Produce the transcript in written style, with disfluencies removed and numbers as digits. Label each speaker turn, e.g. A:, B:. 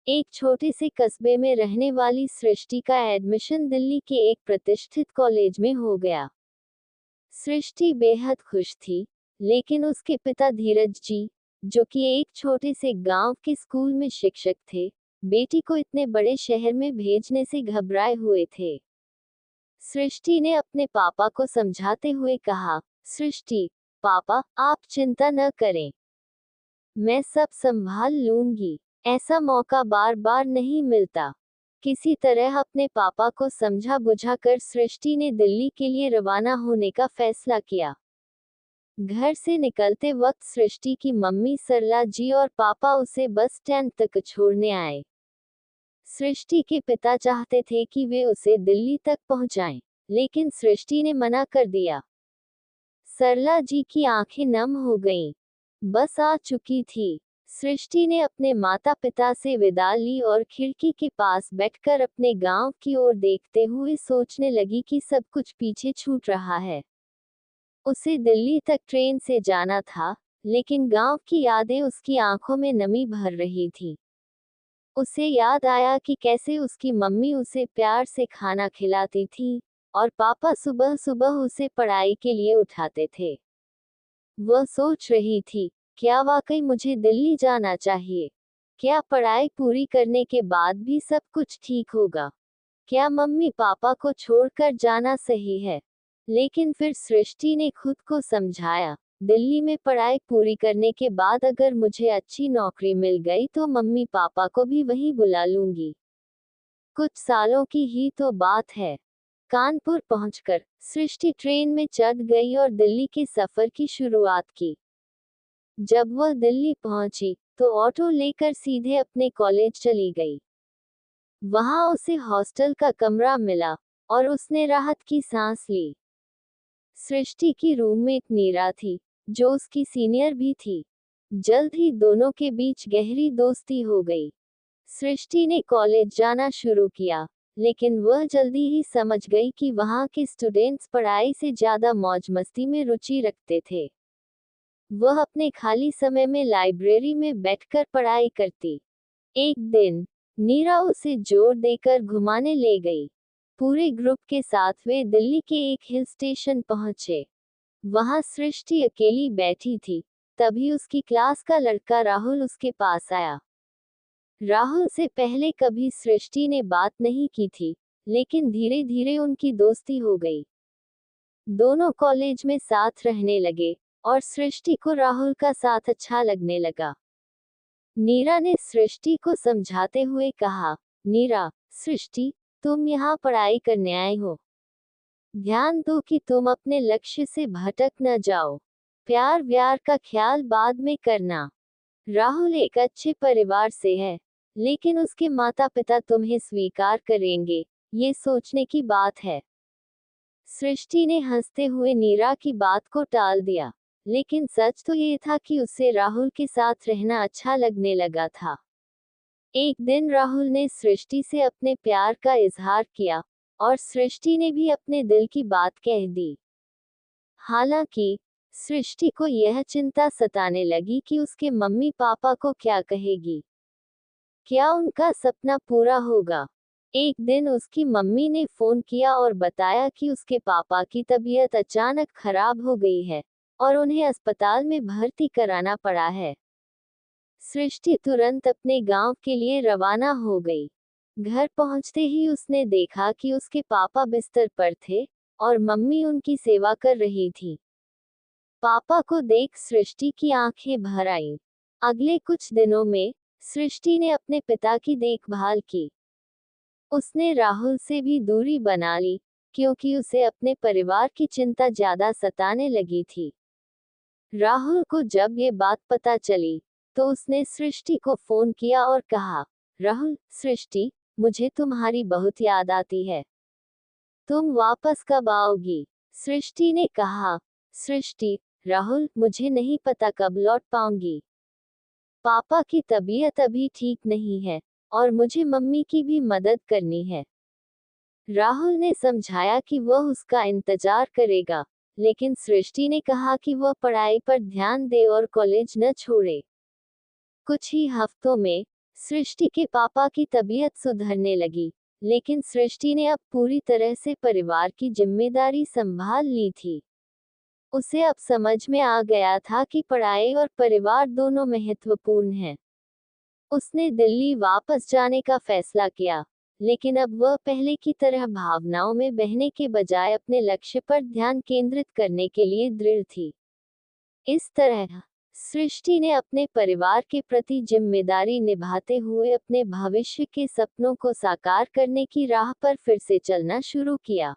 A: एक छोटे से कस्बे में रहने वाली सृष्टि का एडमिशन दिल्ली के एक प्रतिष्ठित कॉलेज में हो गया। सृष्टि बेहद खुश थी, लेकिन उसके पिता धीरज जी, जो कि एक छोटे से गांव के स्कूल में शिक्षक थे, बेटी को इतने बड़े शहर में भेजने से घबराए हुए थे। सृष्टि ने अपने पापा को समझाते हुए कहा, सृष्टि, पापा, आप चिंता न करें, मैं सब संभाल लूंगी। ऐसा मौका बार बार नहीं मिलता। किसी तरह अपने पापा को समझा बुझाकर सृष्टि ने दिल्ली के लिए रवाना होने का फैसला किया। घर से निकलते वक्त सृष्टि की मम्मी सरला जी और पापा उसे बस स्टैंड तक छोड़ने आए। सृष्टि के पिता चाहते थे कि वे उसे दिल्ली तक पहुंचाएं, लेकिन सृष्टि ने मना कर दिया। सरला जी की आंखें नम हो गईं। बस आ चुकी थी। सृष्टि ने अपने माता पिता से विदा ली और खिड़की के पास बैठकर अपने गांव की ओर देखते हुए सोचने लगी कि सब कुछ पीछे छूट रहा है। उसे दिल्ली तक ट्रेन से जाना था, लेकिन गांव की यादें उसकी आंखों में नमी भर रही थी। उसे याद आया कि कैसे उसकी मम्मी उसे प्यार से खाना खिलाती थी और पापा सुबह सुबह उसे पढ़ाई के लिए उठाते थे। वह सोच रही थी, क्या वाकई मुझे दिल्ली जाना चाहिए? क्या पढ़ाई पूरी करने के बाद भी सब कुछ ठीक होगा? क्या मम्मी पापा को छोड़कर जाना सही है? लेकिन फिर सृष्टि ने खुद को समझाया, दिल्ली में पढ़ाई पूरी करने के बाद अगर मुझे अच्छी नौकरी मिल गई तो मम्मी पापा को भी वहीं बुला लूंगी। कुछ सालों की ही तो बात है। कानपुर पहुंचकर सृष्टि ट्रेन में चढ़ गई और दिल्ली के सफर की शुरुआत की। जब वह दिल्ली पहुंची, तो ऑटो लेकर सीधे अपने कॉलेज चली गई। वहां उसे हॉस्टल का कमरा मिला और उसने राहत की सांस ली। सृष्टि की रूममेट नीरा थी, जो उसकी सीनियर भी थी। जल्द ही दोनों के बीच गहरी दोस्ती हो गई। सृष्टि ने कॉलेज जाना शुरू किया, लेकिन वह जल्दी ही समझ गई कि वहां के स्टूडेंट्स पढ़ाई से ज्यादा मौज मस्ती में रुचि रखते थे। वह अपने खाली समय में लाइब्रेरी में बैठकर पढ़ाई करती। एक दिन नीरा उसे जोर देकर घुमाने ले गई। पूरे ग्रुप के साथ वे दिल्ली के एक हिल स्टेशन पहुंचे। वहां सृष्टि अकेली बैठी थी। तभी उसकी क्लास का लड़का राहुल उसके पास आया। राहुल से पहले कभी सृष्टि ने बात नहीं की थी, लेकिन धीरे धीरे उनकी दोस्ती हो गई। दोनों कॉलेज में साथ रहने लगे और सृष्टि को राहुल का साथ अच्छा लगने लगा। नीरा ने सृष्टि को समझाते हुए कहा, नीरा, सृष्टि, तुम यहाँ पढ़ाई करने आए हो। ध्यान दो कि तुम अपने लक्ष्य से भटक न जाओ। प्यार व्यार का ख्याल बाद में करना। राहुल एक अच्छे परिवार से है, लेकिन उसके माता पिता तुम्हें स्वीकार करेंगे, ये सोचने की बात है। सृष्टि ने हंसते हुए नीरा की बात को टाल दिया, लेकिन सच तो ये था कि उसे राहुल के साथ रहना अच्छा लगने लगा था। एक दिन राहुल ने सृष्टि से अपने प्यार का इजहार किया और सृष्टि ने भी अपने दिल की बात कह दी। हालांकि सृष्टि को यह चिंता सताने लगी कि उसके मम्मी पापा को क्या कहेगी। क्या उनका सपना पूरा होगा? एक दिन उसकी मम्मी ने फोन किया और बताया कि उसके पापा की तबीयत अचानक खराब हो गई है और उन्हें अस्पताल में भर्ती कराना पड़ा है। सृष्टि तुरंत अपने गांव के लिए रवाना हो गई। घर पहुंचते ही उसने देखा कि उसके पापा बिस्तर पर थे और मम्मी उनकी सेवा कर रही थी। पापा को देख सृष्टि की आंखें भर आईं। अगले कुछ दिनों में सृष्टि ने अपने पिता की देखभाल की। उसने राहुल से भी दूरी बना ली, क्योंकि उसे अपने परिवार की चिंता ज्यादा सताने लगी थी। राहुल को जब ये बात पता चली, तो उसने सृष्टि को फोन किया और कहा, राहुल, सृष्टि, मुझे तुम्हारी बहुत याद आती है। तुम वापस कब आओगी? सृष्टि ने कहा, सृष्टि, राहुल, मुझे नहीं पता कब लौट पाऊंगी। पापा की तबीयत अभी ठीक नहीं है और मुझे मम्मी की भी मदद करनी है। राहुल ने समझाया कि वह उसका इंतजार करेगा, लेकिन सृष्टि ने कहा कि वह पढ़ाई पर ध्यान दे और कॉलेज न छोड़े। कुछ ही हफ्तों में सृष्टि के पापा की तबीयत सुधरने लगी, लेकिन सृष्टि ने अब पूरी तरह से परिवार की जिम्मेदारी संभाल ली थी। उसे अब समझ में आ गया था कि पढ़ाई और परिवार दोनों महत्वपूर्ण हैं। उसने दिल्ली वापस जाने का फैसला किया, लेकिन अब वह पहले की तरह भावनाओं में बहने के बजाय अपने लक्ष्य पर ध्यान केंद्रित करने के लिए दृढ़ थी। इस तरह सृष्टि ने अपने परिवार के प्रति जिम्मेदारी निभाते हुए अपने भविष्य के सपनों को साकार करने की राह पर फिर से चलना शुरू किया।